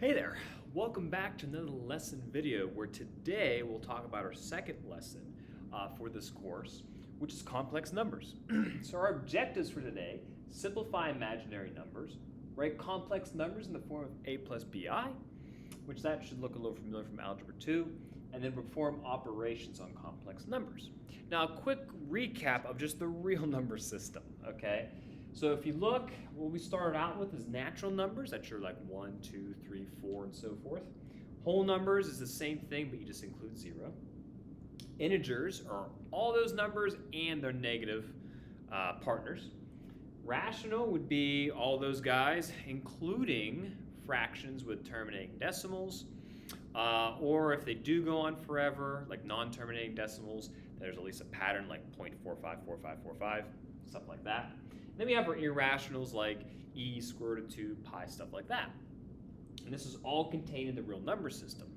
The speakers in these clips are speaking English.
Hey there, welcome back to another lesson video where today we'll talk about our second lesson for this course, which is complex numbers. So our objectives for today: simplify imaginary numbers, write complex numbers in the form of a plus bi, which that should look a little familiar from Algebra 2, and then perform operations on complex numbers. Now a quick recap of just the real number system, okay? So if you look, what we started out with is natural numbers. That's your like 1, 2, 3, 4, and so forth. Whole numbers is the same thing, but you just include 0. Integers are all those numbers and their negative partners. Rational would be all those guys, including fractions with terminating decimals, or if they do go on forever, like non-terminating decimals, there's at least a pattern like 0.454545, stuff like that. Then we have our irrationals like e, square root of 2, pi, stuff like that. And this is all contained in the real number system.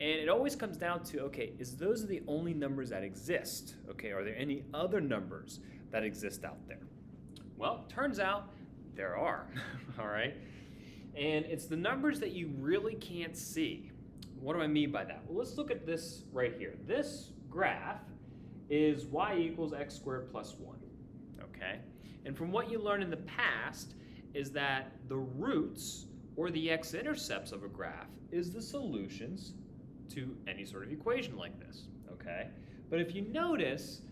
And it always comes down to, okay, those are the only numbers that exist? Okay, are there any other numbers that exist out there? Well, turns out there are, all right? And it's the numbers that you really can't see. What do I mean by that? Well, let's look at this right here. This graph is y equals x squared plus 1, okay? And from what you learned in the past is that the roots or the x-intercepts of a graph is the solutions to any sort of equation like this, okay? But if you notice,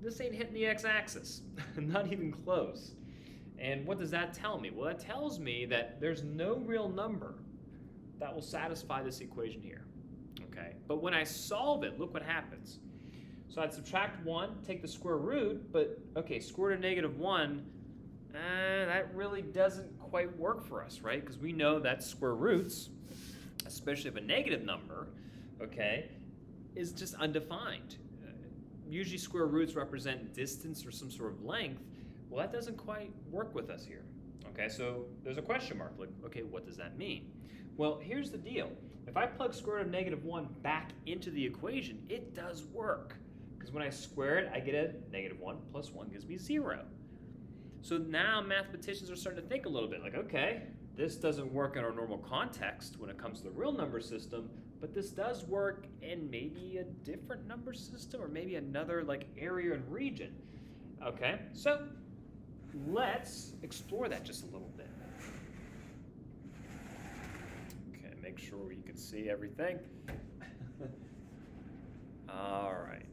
this ain't hitting the x-axis, not even close. And what does that tell me? Well, that tells me that there's no real number that will satisfy this equation here, okay? But when I solve it, look what happens. So I'd subtract 1, take the square root, but okay, square root of negative 1, that really doesn't quite work for us, right? Because we know that square roots, especially of a negative number, okay, is just undefined. Usually square roots represent distance or some sort of length. Well, that doesn't quite work with us here. Okay, so there's a question mark, like, okay, what does that mean? Well, here's the deal. If I plug square root of negative 1 back into the equation, it does work. Because when I square it, I get a negative 1 plus 1 gives me 0. So now mathematicians are starting to think a little bit like, okay, this doesn't work in our normal context when it comes to the real number system, but this does work in maybe a different number system or maybe another like area and region. Okay, so let's explore that just a little bit. Okay, make sure you can see everything. All right.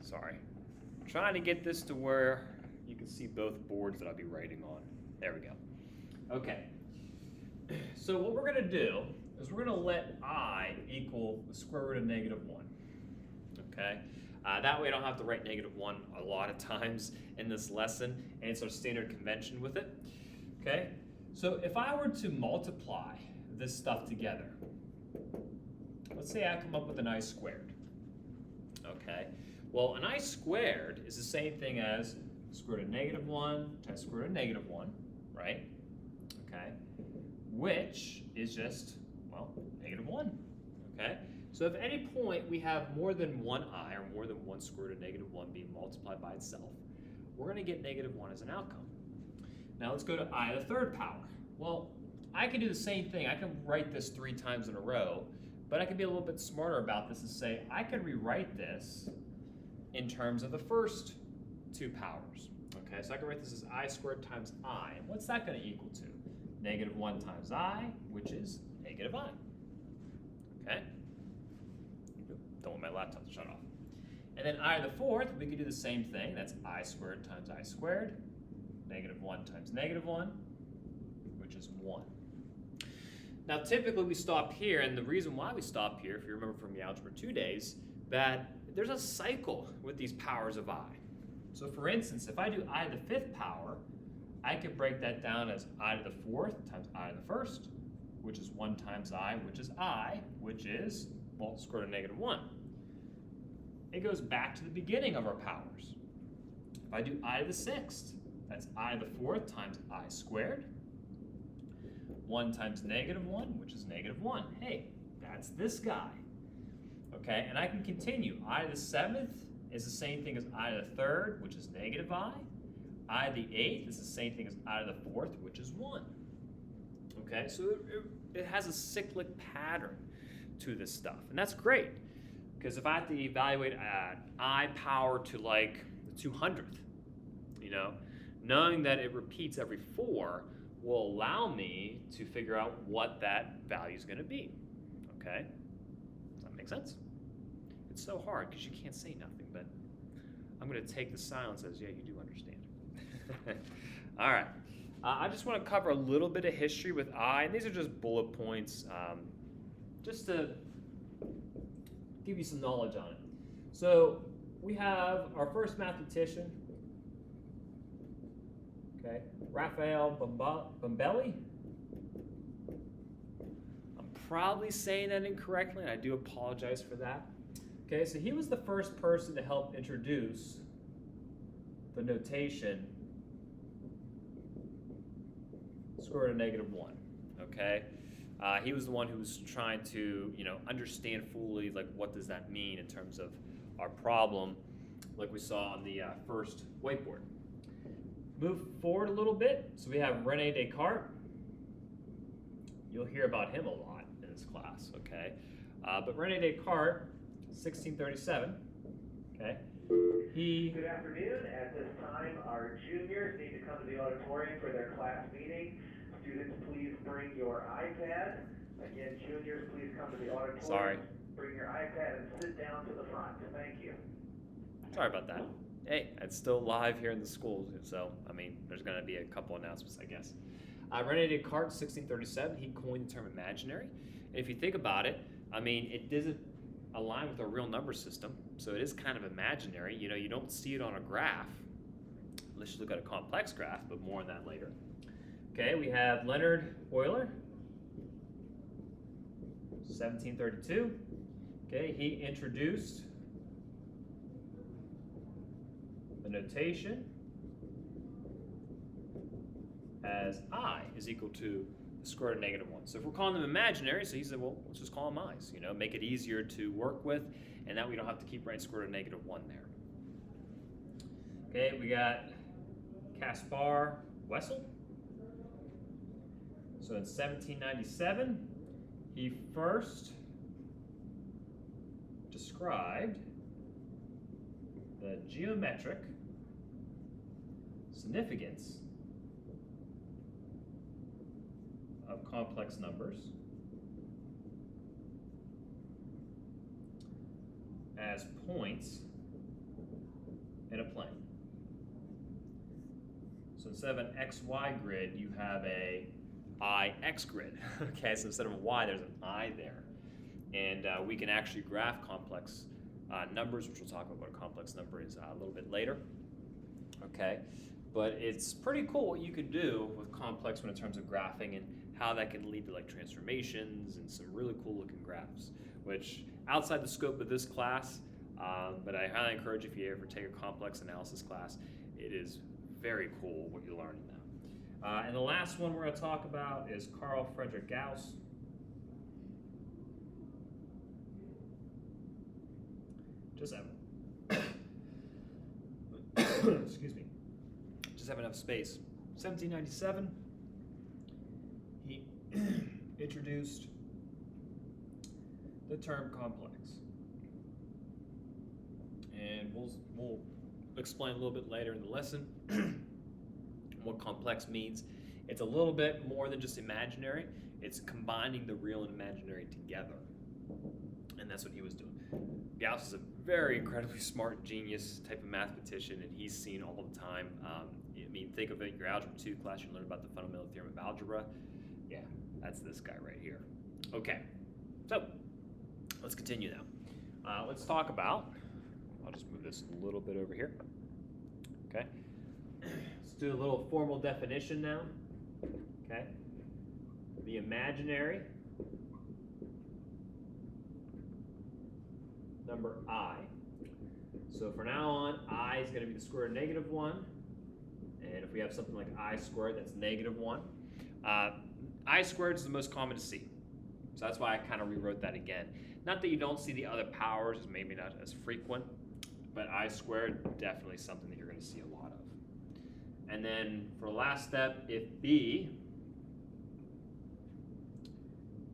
Sorry. I'm trying to get this to where you can see both boards that I'll be writing on. There we go. Okay. So what we're going to do is we're going to let I equal the square root of negative 1. Okay? That way I don't have to write negative 1 a lot of times in this lesson, and it's our standard convention with it. Okay? So if I were to multiply this stuff together, let's say I come up with an I squared. Okay? Well, an I squared is the same thing as square root of negative 1 times square root of negative 1, right? Okay? Which is just, well, negative 1. Okay? So if at any point we have more than one I, or more than one square root of negative 1 being multiplied by itself, we're going to get negative 1 as an outcome. Now let's go to I to the third power. Well, I can do the same thing. I can write this 3 times in a row, but I can be a little bit smarter about this and say I can rewrite this in terms of the first 2 powers. Okay, so I can write this as I squared times I. And what's that going to equal to? Negative 1 times I, which is negative I. Okay? Don't want my laptop to shut off. And then I to the fourth, we can do the same thing. That's I squared times I squared. Negative 1 times negative 1, which is 1. Now typically we stop here, and the reason why we stop here, if you remember from the Algebra 2 days, that there's a cycle with these powers of I. So for instance, if I do I to the 5th power, I could break that down as I to the 4th times I to the 1st, which is 1 times I, which is I, which is, well, square root of negative 1. It goes back to the beginning of our powers. If I do I to the 6th, that's I to the 4th times I squared. 1 times negative 1, which is negative 1. Hey, that's this guy. Okay, and I can continue. I to the 7th is the same thing as I to the 3rd, which is negative I. I to the 8th is the same thing as I to the 4th, which is 1. Okay, so it has a cyclic pattern to this stuff, and that's great, because if I have to evaluate I power to like the 200th, you know, knowing that it repeats every 4 will allow me to figure out what that value is going to be. Okay, does that make sense? It's so hard because you can't say nothing, but I'm going to take the silence as, yeah, you do understand. All right. I just want to cover a little bit of history with I, and these are just bullet points, just to give you some knowledge on it. So we have our first mathematician, okay, Raphael Bombelli. I'm probably saying that incorrectly, and I do apologize for that. Okay, so he was the first person to help introduce the notation square root of -1. Okay, he was the one who was trying to, understand fully, like, what does that mean in terms of our problem, like we saw on the first whiteboard. Move forward a little bit. So we have René Descartes. You'll hear about him a lot in this class. Okay, but René Descartes, 1637. Okay. Good afternoon. At this time, our juniors need to come to the auditorium for their class meeting. Students, please bring your iPad. Again, juniors, please come to the auditorium. Sorry. Bring your iPad and sit down to the front. Thank you. Sorry about that. Hey, it's still live here in the school, so, there's going to be a couple announcements, I guess. René Descartes, 1637, he coined the term imaginary. And if you think about it, it doesn't align with our real number system, so it is kind of imaginary. You don't see it on a graph, unless you look at a complex graph, but more on that later. Okay, we have Leonhard Euler, 1732. Okay, he introduced the notation as I is equal to the square root of -1. So if we're calling them imaginary, so he said, well, let's just call them i's, make it easier to work with, and that we don't have to keep writing square root of -1 there. Okay, we got Caspar Wessel. So in 1797, he first described the geometric significance of complex numbers as points in a plane. So instead of an XY grid, you have a IX grid. Okay, so instead of a Y, there's an I there. And we can actually graph complex numbers, which we'll talk about what a complex number is a little bit later. Okay, but it's pretty cool what you can do with complex in terms of graphing and how that can lead to like transformations and some really cool looking graphs, which outside the scope of this class, but I highly encourage if you ever take a complex analysis class, it is very cool what you're learning now. And the last one we're going to talk about is Carl Friedrich Gauss. Just have excuse me. Just have enough space. 1797. He introduced the term complex, and we'll explain a little bit later in the lesson what complex means. It's a little bit more than just imaginary. It's combining the real and imaginary together, and that's what he was doing. Gauss is a very incredibly smart, genius type of mathematician, and he's seen all the time. Think of it, your Algebra 2 class, you learn about the fundamental theorem of algebra. Yeah, that's this guy right here. Okay, so let's continue now. Let's talk about, I'll just move this a little bit over here. Okay, let's do a little formal definition now. Okay, the imaginary number I. So for now on, I is going to be the square root of -1. And if we have something like I squared, that's -1. I squared is the most common to see. So that's why I kind of rewrote that again. Not that you don't see the other powers, is maybe not as frequent, but I squared, definitely something that you're going to see a lot of. And then for the last step, if B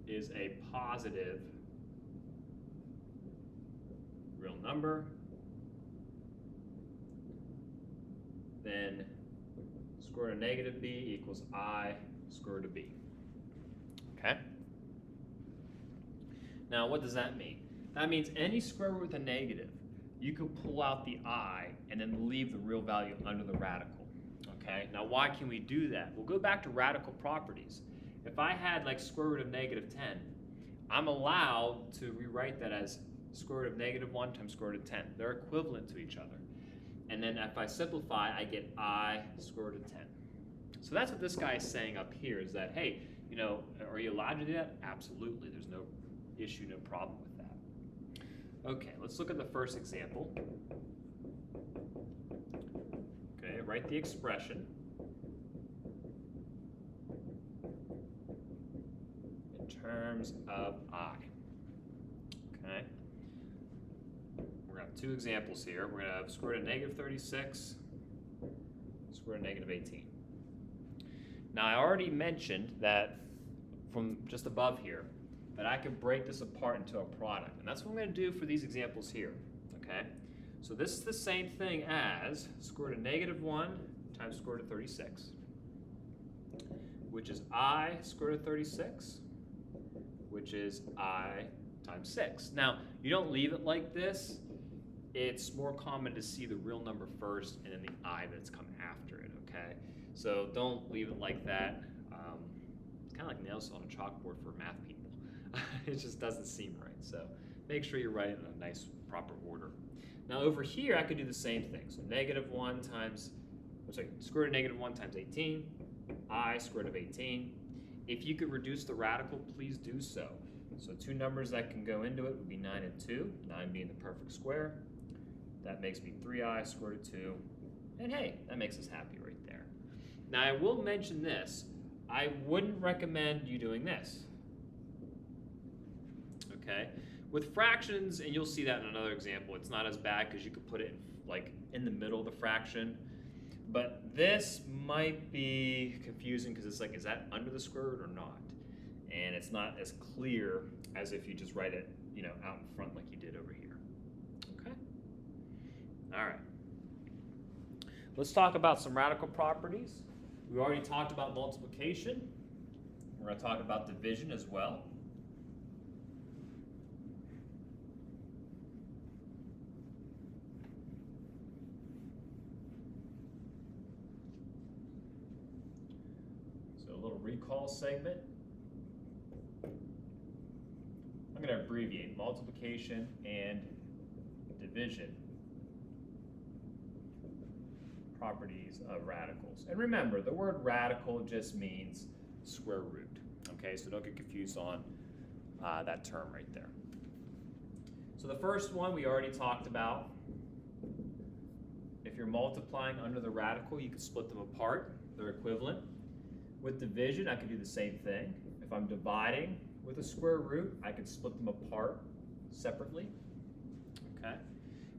is a positive real number, then square root of negative b equals I square root of b. Okay? Now, what does that mean? That means any square root with a negative, you could pull out the I and then leave the real value under the radical. Okay? Now, why can we do that? We'll go back to radical properties. If I had like square root of negative 10, I'm allowed to rewrite that as square root of negative 1 times square root of 10. They're equivalent to each other. And then if I simplify, I get I square root of 10. So that's what this guy is saying up here is that, hey, you know, are you allowed to do that? Absolutely. There's no issue, no problem with that. Okay, let's look at the first example. Okay, write the expression in terms of I. Okay. We're going to have two examples here. We're going to have square root of negative 36, square root of negative 18. Now, I already mentioned that from just above here, that I could break this apart into a product. And that's what I'm going to do for these examples here, okay? So this is the same thing as square root of negative 1 times square root of 36, which is I square root of 36, which is I times 6. Now, you don't leave it like this. It's more common to see the real number first and then the I that's come after it, okay? So don't leave it like that. It's kind of like nails on a chalkboard for math people. It just doesn't seem right. So make sure you write it in a nice, proper order. Now over here, I could do the same thing. So negative 1 times, square root of negative 1 times 18, I square root of 18. If you could reduce the radical, please do so. So two numbers that can go into it would be 9 and 2, 9 being the perfect square. That makes me 3i square root of 2. And hey, that makes us happy right there. Now I will mention this. I wouldn't recommend you doing this. Okay? With fractions, and you'll see that in another example, it's not as bad because you could put it like in the middle of the fraction. But this might be confusing because it's like, is that under the square root or not? And it's not as clear as if you just write it, you know, out in front like you did over here. Okay? All right. Let's talk about some radical properties. We already talked about multiplication. We're going to talk about division as well. So a little recall segment. I'm going to abbreviate multiplication and division properties of radicals. And remember, the word radical just means square root. Okay, so don't get confused on that term right there. So the first one we already talked about. If you're multiplying under the radical, you can split them apart. They're equivalent. With division, I can do the same thing. If I'm dividing with a square root, I can split them apart separately. Okay?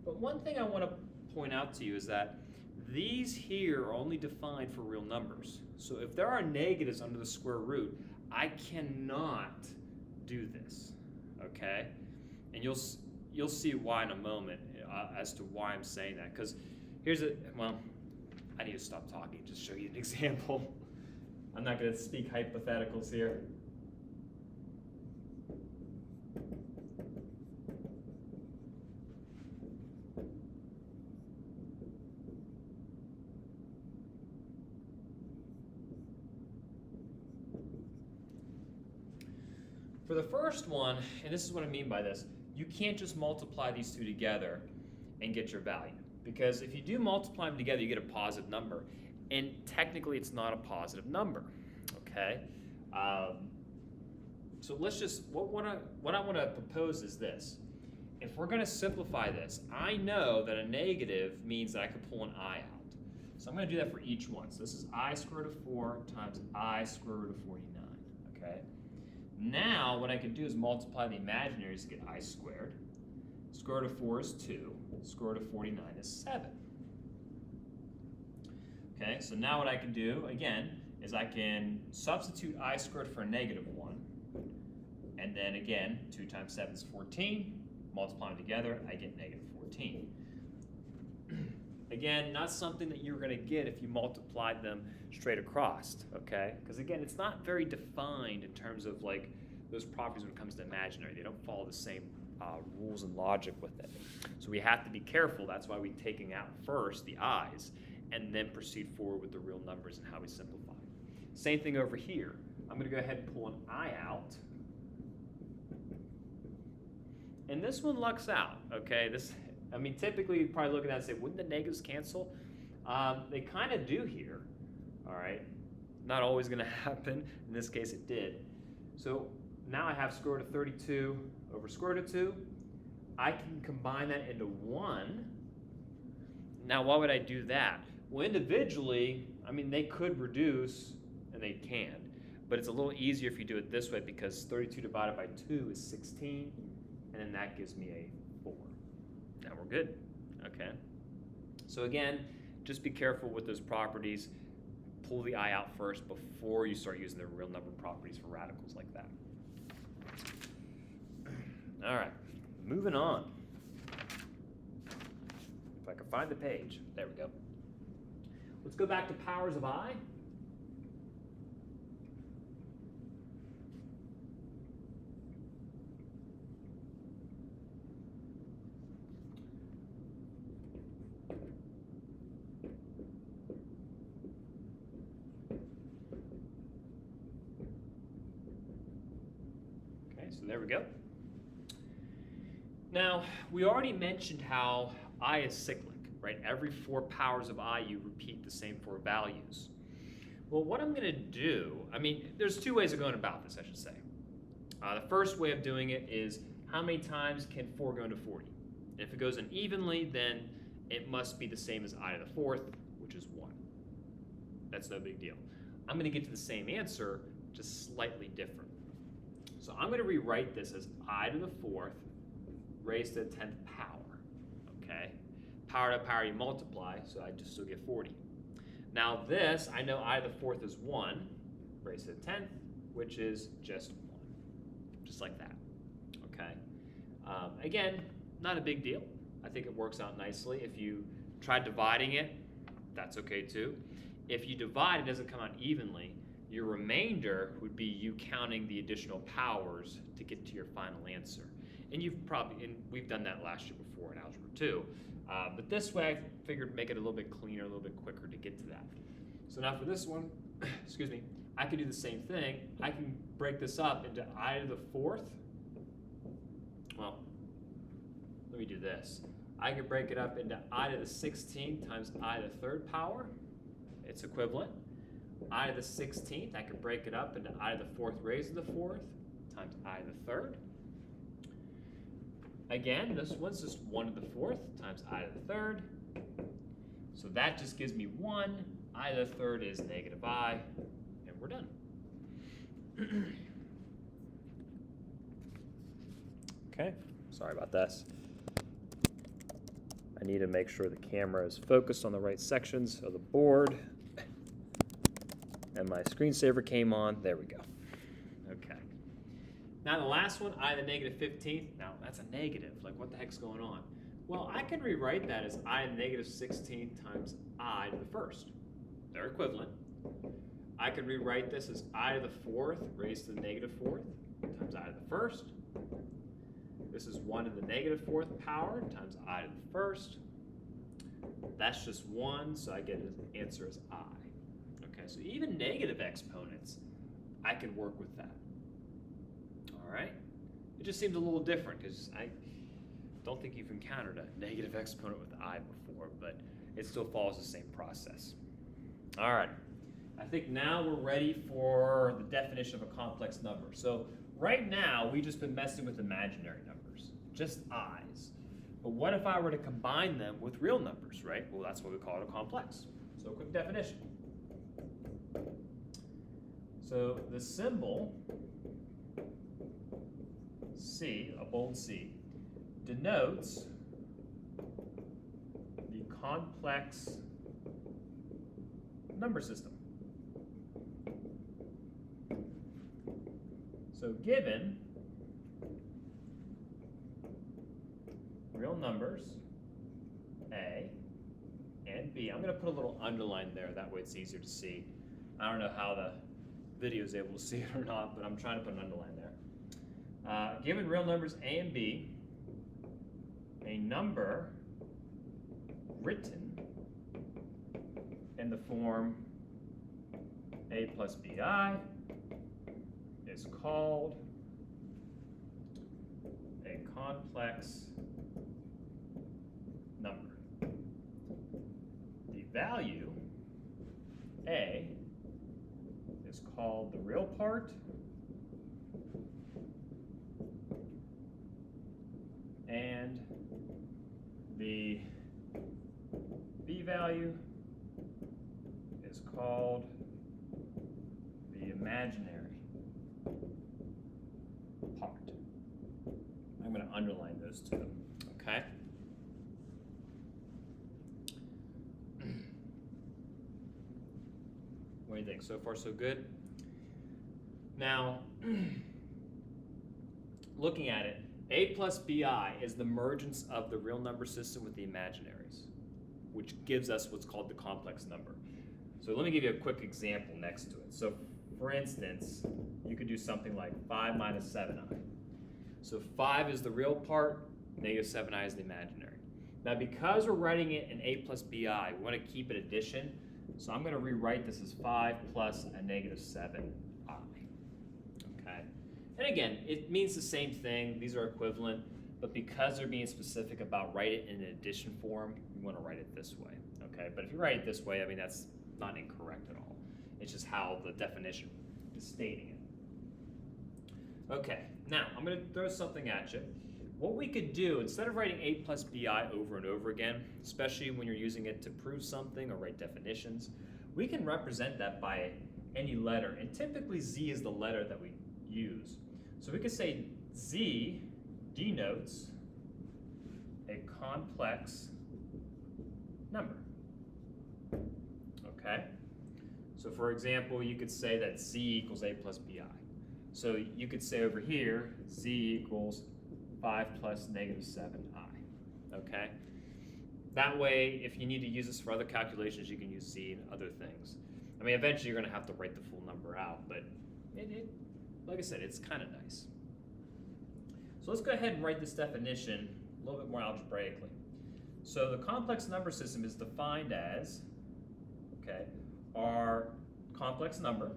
But one thing I want to point out to you is that these here are only defined for real numbers. So if there are negatives under the square root, I cannot do this, okay? And you'll see why in a moment as to why I'm saying that. Because I need to stop talking, just show you an example. I'm not going to speak hypotheticals here. For the first one, and this is what I mean by this, you can't just multiply these two together and get your value. Because if you do multiply them together, you get a positive number. And technically, it's not a positive number, okay? So let's just, what I want to propose is this. If we're going to simplify this, I know that a negative means that I could pull an I out. So I'm going to do that for each one. So this is I square root of 4 times I square root of 49, okay? Now, what I can do is multiply the imaginaries to get I squared. Square root of 4 is 2. Square root of 49 is 7. Okay, so now what I can do, again, is I can substitute I squared for a negative 1. And then again, 2 times 7 is 14. Multiply them together, I get negative 14. Again, not something that you're going to get if you multiplied them straight across, okay? Because again, it's not very defined in terms of like those properties when it comes to imaginary. They don't follow the same rules and logic with it. So we have to be careful. That's why we're taking out first the i's and then proceed forward with the real numbers and how we simplify. Same thing over here. I'm going to go ahead and pull an I out. And this one lucks out, okay? Typically you'd probably look at that and say, wouldn't the negatives cancel? They kind of do here, all right? Not always going to happen. In this case, it did. So now I have square root of 32 over square root of 2. I can combine that into 1. Now, why would I do that? Well, individually, they could reduce, and they can. But it's a little easier if you do it this way because 32 divided by 2 is 16. And then that gives me a 4. Now we're good, okay? So again, just be careful with those properties. Pull the I out first before you start using the real number properties for radicals like that. All right, moving on. If I can find the page, there we go. Let's go back to powers of I. So there we go. Now, we already mentioned how I is cyclic, right? Every 4 powers of I, you repeat the same 4 values. Well, what I'm going to do, there's 2 ways of going about this, I should say. The first way of doing it is how many times can 4 go into 40? And if it goes in evenly, then it must be the same as I to the 4th, which is 1. That's no big deal. I'm going to get to the same answer, just slightly different. So I'm going to rewrite this as I to the 4th raised to the 10th power, okay? Power to power you multiply, so I just still get 40. Now this, I know I to the 4th is 1 raised to the 10th, which is just 1, just like that, okay? Again, not a big deal. I think it works out nicely. If you try dividing it, that's okay too. If you divide, it doesn't come out evenly. Your remainder would be you counting the additional powers to get to your final answer. And we've done that last year before in Algebra 2. But this way, I figured make it a little bit cleaner, a little bit quicker to get to that. So now for this one, excuse me, I can do the same thing. I can break this up into I to the 4th. Well, let me do this. I can break it up into I to the 16th times I to the 3rd power. It's equivalent. I to the 16th, I could break it up into I to the 4th raised to the 4th times I to the 3rd. Again, this one's just 1 to the 4th times I to the 3rd. So that just gives me 1. I to the 3rd is negative I, and we're done. Okay, sorry about this. I need to make sure the camera is focused on the right sections of the board. And my screensaver came on. There we go. Okay. Now the last one, I to the negative 15th. Now that's a negative. Like what the heck's going on? Well, I can rewrite that as I to the negative 16th times I to the 1st. They're equivalent. I could rewrite this as I to the 4th raised to the negative 4th times I to the 1st. This is 1 to the negative 4th power times I to the 1st. That's just 1, so I get an answer as I. Okay, so even negative exponents, I can work with that. All right? It just seems a little different because I don't think you've encountered a negative exponent with I before, but it still follows the same process. All right. I think now we're ready for the definition of a complex number. So right now, we've just been messing with imaginary numbers, just i's. But what if I were to combine them with real numbers, right? Well, that's what we call it a complex. So a quick definition. So the symbol C, a bold C, denotes the complex number system. So given real numbers, A and B. I'm going to put a little underline there, that way it's easier to see. I don't know how the video is able to see it or not, but I'm trying to put an underline there. Given real numbers A and B, a number written in the form A plus BI is called a complex number. The value A is called the real part, and the B value is called the imaginary part. I'm going to underline those two, okay? What do you think? So far, so good? Now, looking at it, A plus BI is the mergence of the real number system with the imaginaries, which gives us what's called the complex number. So let me give you a quick example next to it. So for instance, you could do something like 5 minus 7i. So 5 is the real part, negative 7i is the imaginary. Now because we're writing it in A plus BI, we want to keep it addition. So I'm going to rewrite this as 5 plus a negative 7i. Okay? And again, it means the same thing. These are equivalent, but because they're being specific about write it in an addition form, we want to write it this way. Okay? But if you write it this way, I mean, that's not incorrect at all. It's just how the definition is stating it. Okay, now I'm going to throw something at you. What we could do, instead of writing A plus BI over and over again, especially when you're using it to prove something or write definitions, we can represent that by any letter. And typically Z is the letter that we use. So we could say Z denotes a complex number. Okay? So for example, you could say that Z equals A plus BI. So you could say over here, Z equals 5 plus negative 7i, okay? That way, if you need to use this for other calculations, you can use Z and other things. I mean, eventually you're gonna have to write the full number out, but like I said, it's kind of nice. So let's go ahead and write this definition a little bit more algebraically. So the complex number system is defined as, okay, our complex number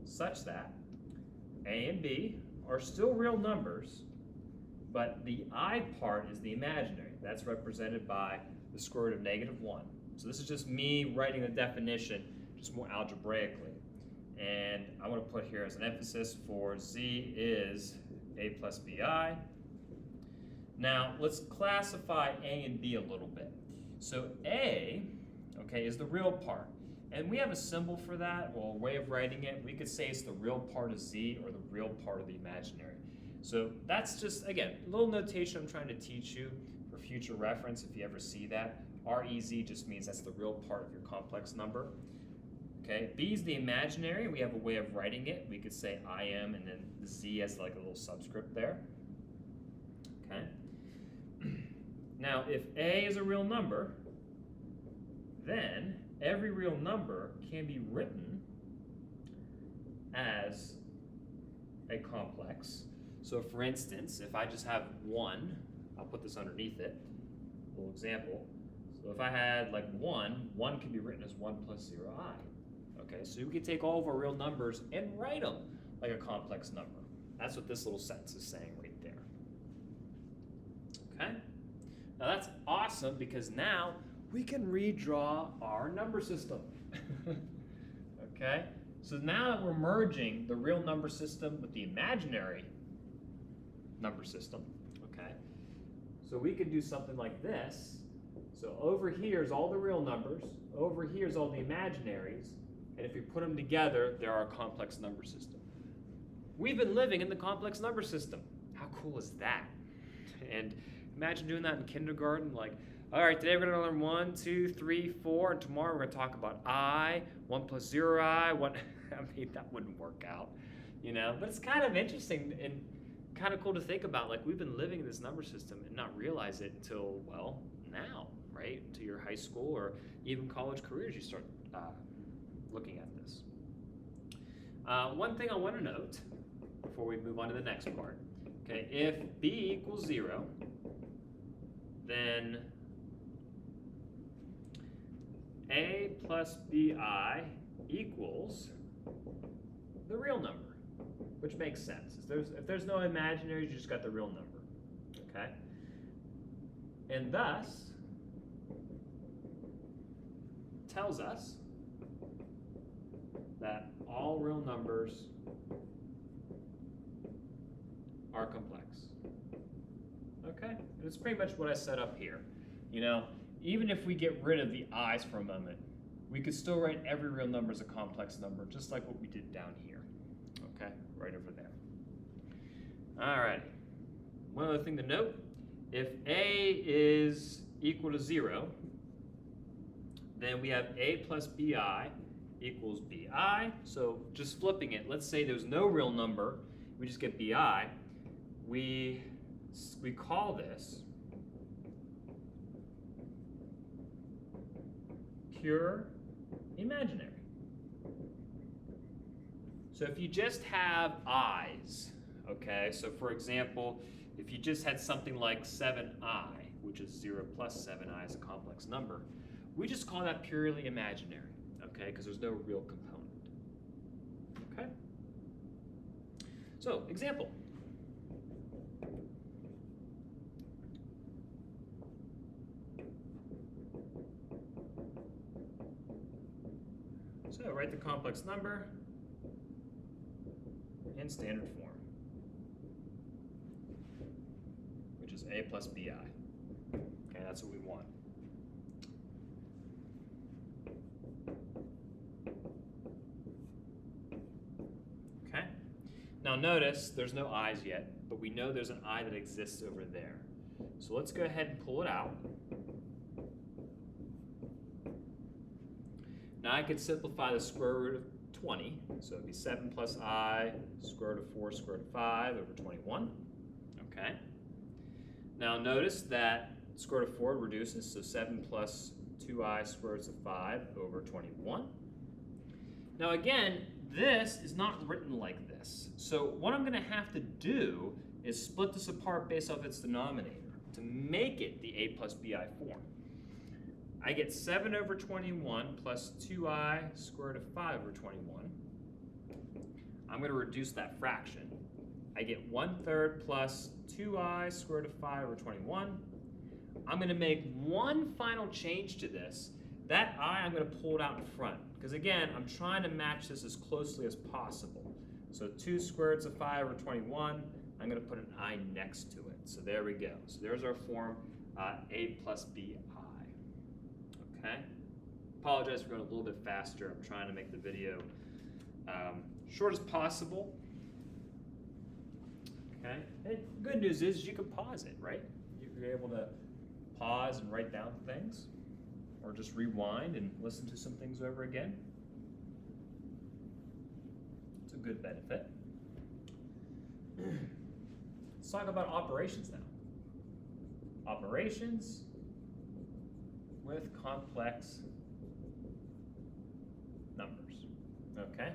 such that A and B are still real numbers, but the I part is the imaginary. That's represented by the square root of -1. So this is just me writing the definition just more algebraically. And I want to put here as an emphasis for Z is A plus BI. Now let's classify A and B a little bit. So A, okay, is the real part. And we have a symbol for that, or a way of writing it. We could say it's the real part of Z or the real part of the imaginary. So that's just, again, a little notation I'm trying to teach you for future reference if you ever see that. REZ just means that's the real part of your complex number. Okay, B is the imaginary. We have a way of writing it. We could say IM and then the Z has like a little subscript there. Okay. Now, if A is a real number, then every real number can be written as a complex. So for instance, if I just have 1, I'll put this underneath it, a little example. So if I had like 1 can be written as 1 plus 0i. Okay, so we could take all of our real numbers and write them like a complex number. That's what this little sentence is saying right there. Okay? Now that's awesome because now we can redraw our number system. Okay? So now that we're merging the real number system with the imaginary number system, okay? So we could do something like this. So over here is all the real numbers, over here is all the imaginaries, and if we put them together, they're our complex number system. We've been living in the complex number system. How cool is that? And imagine doing that in kindergarten, like, all right, today we're gonna learn 1, 2, 3, 4, and tomorrow we're gonna talk about I, 1 plus 0i, 1, I mean, that wouldn't work out, you know? But it's kind of interesting and kind of cool to think about. Like, we've been living in this number system and not realize it until, well, now, right? To your high school or even college careers, you start looking at this. One thing I want to note before we move on to the next part, okay, if b equals 0, then a plus bi equals the real number, which makes sense. If there's no imaginaries, you just got the real number, okay? And thus tells us that all real numbers are complex. Okay? And it's pretty much what I set up here. You know, even if we get rid of the i's for a moment, we could still write every real number as a complex number, just like what we did down here. Okay? Right over there. Alright. One other thing to note, if a is equal to 0, then we have a plus bi equals bi. So just flipping it, let's say there's no real number, we just get bi. We call this pure imaginary. So if you just have i's, okay, so for example, if you just had something like 7i, which is 0 plus 7i is a complex number, we just call that purely imaginary, okay, because there's no real component. Okay? So, example. So, write the complex number in standard form, which is a plus bi. Okay, that's what we want. Okay. Now notice there's no i's yet, but we know there's an I that exists over there. So let's go ahead and pull it out. Now I could simplify the square root of 20, so it'd be 7 plus I, square root of 4, square root of 5 over 21. Okay. Now notice that square root of 4 reduces, so 7 plus 2i square root of 5 over 21. Now again, this is not written like this. So what I'm going to have to do is split this apart based off its denominator to make it the a plus bi form. I get 7 over 21 plus 2i square root of 5 over 21. I'm going to reduce that fraction. I get 1/3 plus 2i square root of 5 over 21. I'm going to make one final change to this. That I, I'm going to pull it out in front. Because again, I'm trying to match this as closely as possible. So 2 square roots of 5 over 21, I'm going to put an I next to it. So there we go. So there's our form, a plus bi. Okay? Apologize for going a little bit faster. I'm trying to make the video short as possible. Okay? And good news is you can pause it, right? You're able to pause and write down things, or just rewind and listen to some things over again. It's a good benefit. Let's talk about operations now. Operations with complex numbers. Okay?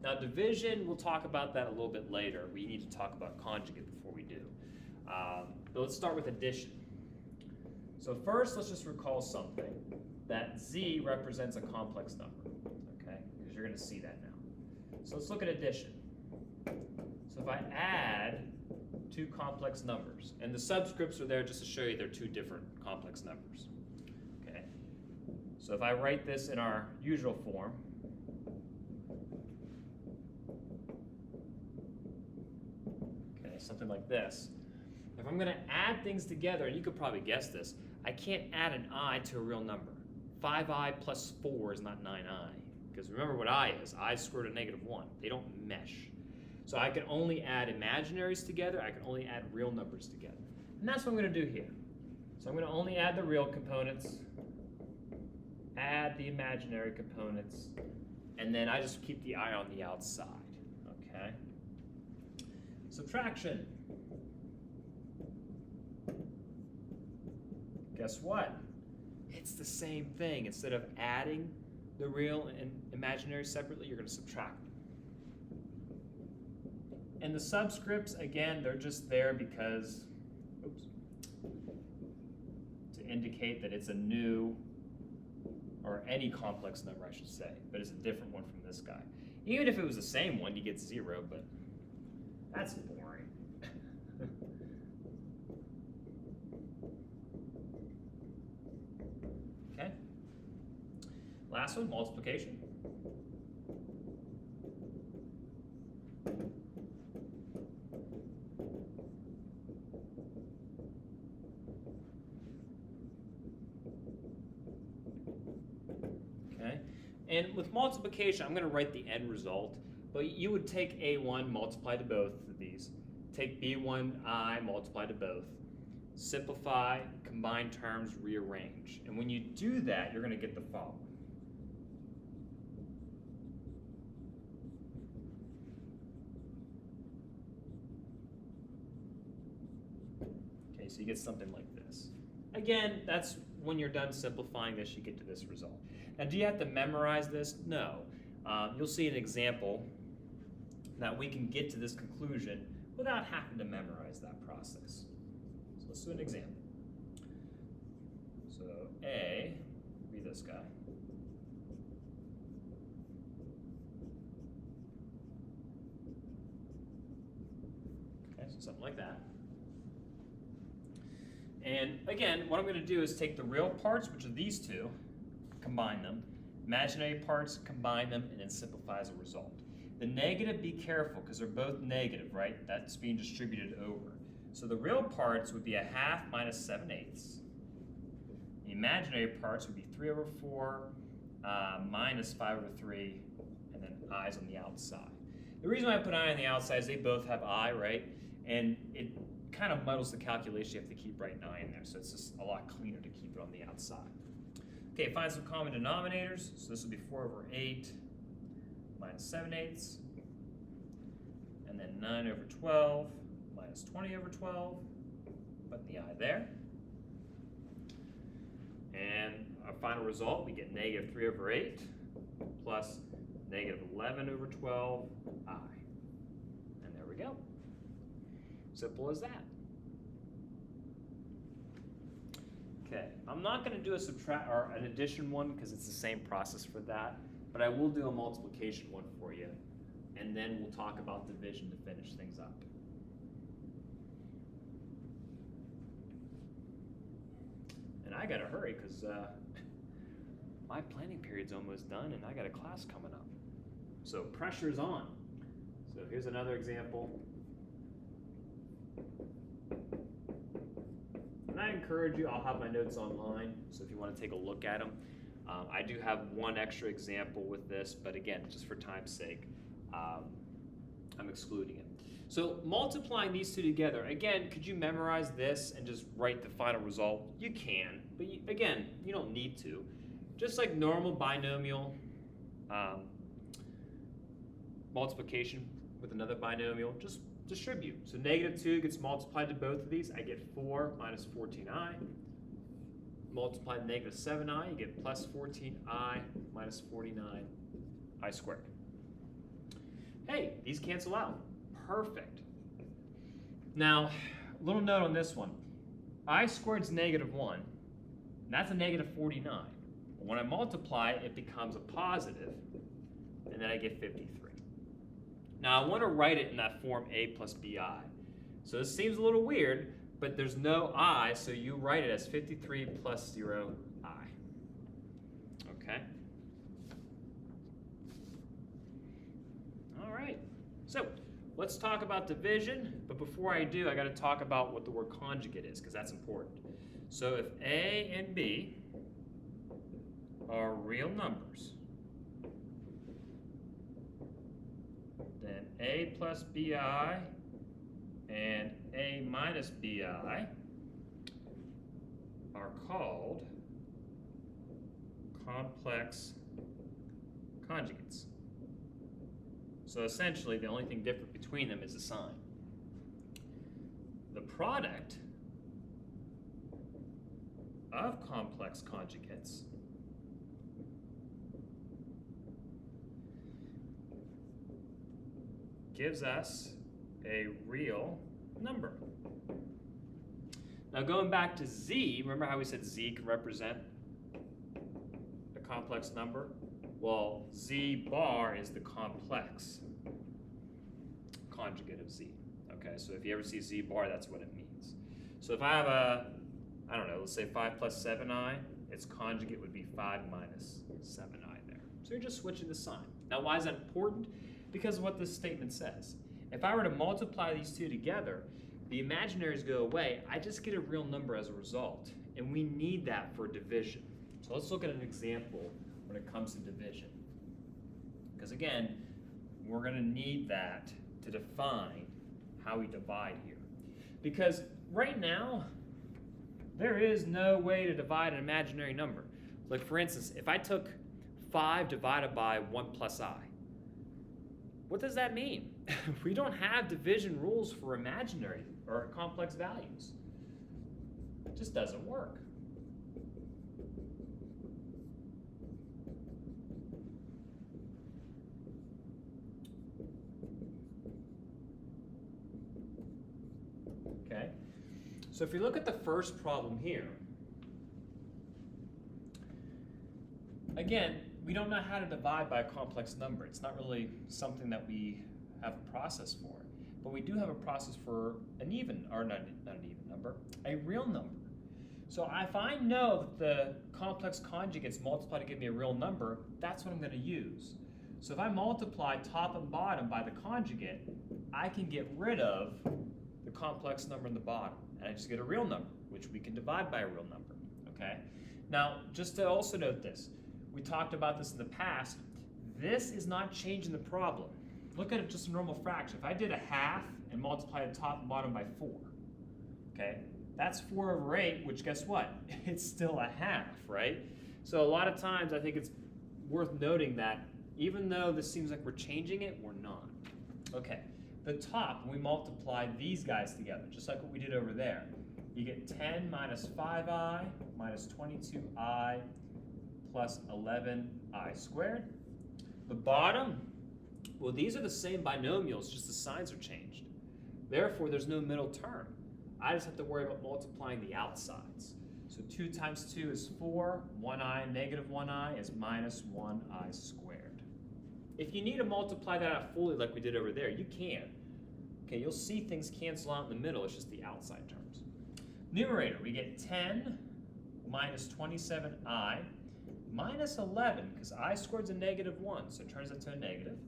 Now division, we'll talk about that a little bit later. We need to talk about conjugate before we do. But let's start with addition. So first, let's just recall something, that z represents a complex number, okay? Because you're going to see that now. So let's look at addition. So if I add two complex numbers, and the subscripts are there just to show you they're two different complex numbers, okay? So if I write this in our usual form, okay, something like this. If I'm going to add things together, and you could probably guess this, I can't add an I to a real number. 5i plus 4 is not 9i. Because remember what I is. I squared root of -1. They don't mesh. So I can only add imaginaries together. I can only add real numbers together. And that's what I'm going to do here. So I'm going to only add the real components, add the imaginary components, and then I just keep the I on the outside. Okay? Subtraction. Guess what? It's the same thing. Instead of adding the real and imaginary separately, you're going to subtract them. And the subscripts, again, they're just there because, to indicate that it's a new, or any complex number, I should say, but it's a different one from this guy. Even if it was the same one, you get 0, but that's boring. Okay. Last one, multiplication. Okay. And with multiplication, I'm going to write the end result, but you would take A1, multiply to both of these, take B1I, multiply to both, simplify, combine terms, rearrange. And when you do that, you're going to get the following. Okay, so you get something like this. Again, that's when you're done simplifying this, you get to this result. Now, do you have to memorize this? No. You'll see an example that we can get to this conclusion without having to memorize that process. So let's do an example. So A, be this guy. Okay, so something like that. And again, what I'm going to do is take the real parts, which are these two, combine them, imaginary parts, combine them, and then simplify as a result. The negative, be careful, because they're both negative, right? That's being distributed over. So the real parts would be 1/2 minus 7/8. The imaginary parts would be 3/4 minus 5/3, and then i's on the outside. The reason why I put I on the outside is they both have I, right? And it kind of muddles the calculation. You have to keep writing I in there, so it's just a lot cleaner to keep it on the outside. Okay, find some common denominators. So this will be 4/8 minus 7/8, and then 9/12 minus 20/12. Put the I there. And our final result, we get -3/8 plus -11/12 I. And there we go. Simple as that. Okay, I'm not going to do a subtract or an addition one because it's the same process for that, but I will do a multiplication one for you, and then we'll talk about division to finish things up. And I got to hurry because my planning period's almost done, and I got a class coming up. So pressure's on. So here's another example. And I encourage you, I'll have my notes online, so if you want to take a look at them. I do have one extra example with this, but again, just for time's sake, I'm excluding it. So multiplying these two together, again, could you memorize this and just write the final result? You can, but again, you don't need to. Just like normal binomial multiplication with another binomial, just distribute. So -2 gets multiplied to both of these. I get 4 minus 14i. Multiply -7i, you get plus 14i minus 49i squared. Hey, these cancel out. Perfect. Now, a little note on this one. I squared is -1. And that's a -49. But when I multiply, it becomes a positive, and then I get 53. Now, I want to write it in that form a plus bi. So this seems a little weird, but there's no I, so you write it as 53 plus 0i. Okay? All right. So let's talk about division, but before I do, I got to talk about what the word conjugate is, because that's important. So if A and B are real numbers, then A plus BI and A minus BI are called complex conjugates. So essentially, the only thing different between them is the sign. the product of complex conjugates gives us a real number. Now going back to z, remember how we said z can represent a complex number? Well, z bar is the complex conjugate of z. Okay, so if you ever see z bar, that's what it means. So if I have a, I don't know, let's say 5 plus 7i, its conjugate would be 5 minus 7i there. So you're just switching the sign. Now why is that important? Because of what this statement says. If I were to multiply these two together, the imaginaries go away, I just get a real number as a result. And we need that for division. So let's look at an example when it comes to division. Because again, we're going to need that to define how we divide here. Because right now, there is no way to divide an imaginary number. Like for instance, if I took 5 divided by 1 plus I, what does that mean? We don't have division rules for imaginary or complex values. It just doesn't work. Okay, so if you look at the first problem here, again, we don't know how to divide by a complex number. It's not really something that we have a process for. But we do have a process for an even, or not an even number, a real number. So if I know that the complex conjugates multiply to give me a real number, that's what I'm going to use. So if I multiply top and bottom by the conjugate, I can get rid of the complex number in the bottom, and I just get a real number, which we can divide by a real number, okay? Now, just to also note this, we talked about this in the past, this is not changing the problem. Look at it just a normal fraction. If I did a half and multiplied the top and bottom by 4, okay, that's 4 over 8, which guess what? It's still a half, right? So a lot of times I think it's worth noting that even though this seems like we're changing it, we're not. Okay, the top, we multiply these guys together, just like what we did over there. You get 10 minus 5i minus 22i plus 11i squared. The bottom, well, these are the same binomials, just the signs are changed. Therefore, there's no middle term. I just have to worry about multiplying the outsides. So 2 times 2 is 4, 1i, negative 1i is minus 1i squared. If you need to multiply that out fully like we did over there, you can. Okay, you'll see things cancel out in the middle, it's just the outside terms. Numerator, we get 10 minus 27i minus 11, because I squared is a negative 1, so it turns it to a negative.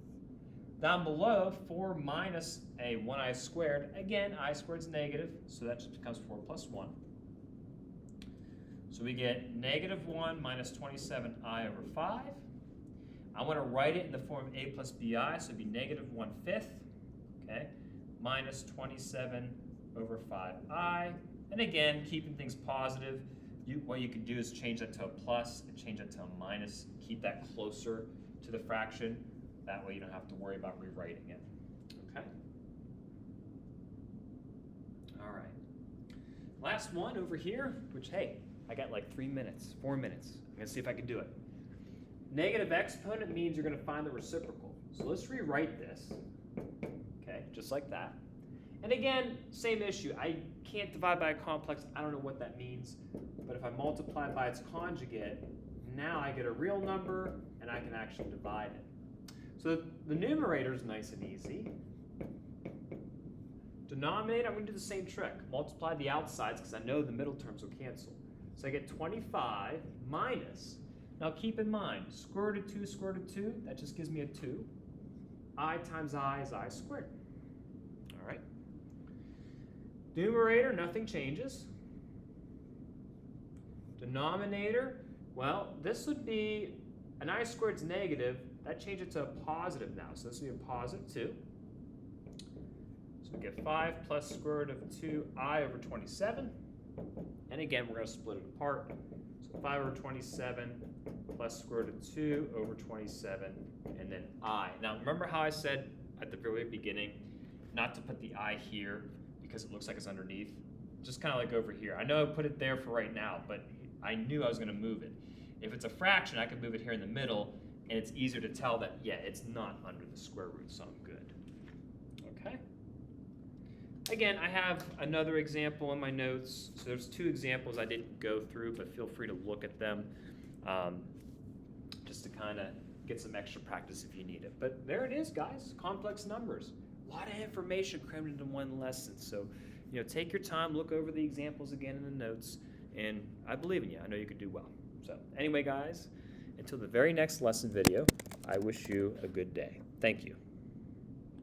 Down below, 4 minus a 1i squared. Again, I squared is negative, so that just becomes 4 plus 1. So we get negative 1 minus 27i over 5. I want to write it in the form of a plus bi, so it'd be negative 1/5, okay, minus 27 over 5i. And again, keeping things positive, what you can do is change that to a plus and change that to a minus, keep that closer to the fraction. That way you don't have to worry about rewriting it, okay? All right. Last one over here, which, hey, I got like 3 minutes, 4 minutes. I'm gonna see if I can do it. Negative exponent means you're gonna find the reciprocal. So let's rewrite this, okay, just like that. And again, same issue. I can't divide by a complex. I don't know what that means. But if I multiply by its conjugate, now I get a real number, and I can actually divide it. So the numerator is nice and easy. Denominator, I'm going to do the same trick. Multiply the outsides, because I know the middle terms will cancel. So I get 25 minus, now keep in mind, square root of 2, square root of 2, that just gives me a 2. I times I is I squared. All right. Numerator, nothing changes. Denominator, well, this would be, an I squared is negative, that changes it to a positive now, so this would be a positive 2. So we get 5 plus square root of 2i over 27. And again, we're going to split it apart. So 5 over 27 plus square root of 2 over 27, and then I. Now remember how I said at the very beginning not to put the I here, because it looks like it's underneath. Just kind of like over here. I know I put it there for right now, but I knew I was going to move it. If it's a fraction, I could move it here in the middle, and it's easier to tell that, yeah, it's not under the square root, so I'm good. Okay? Again, I have another example in my notes. So there's 2 examples I didn't go through, but feel free to look at them just to kind of get some extra practice if you need it. But there it is, guys, complex numbers. A lot of information crammed into one lesson. So, take your time, look over the examples again in the notes, and I believe in you. I know you can do well. So anyway, guys, until the very next lesson video, I wish you a good day. Thank you.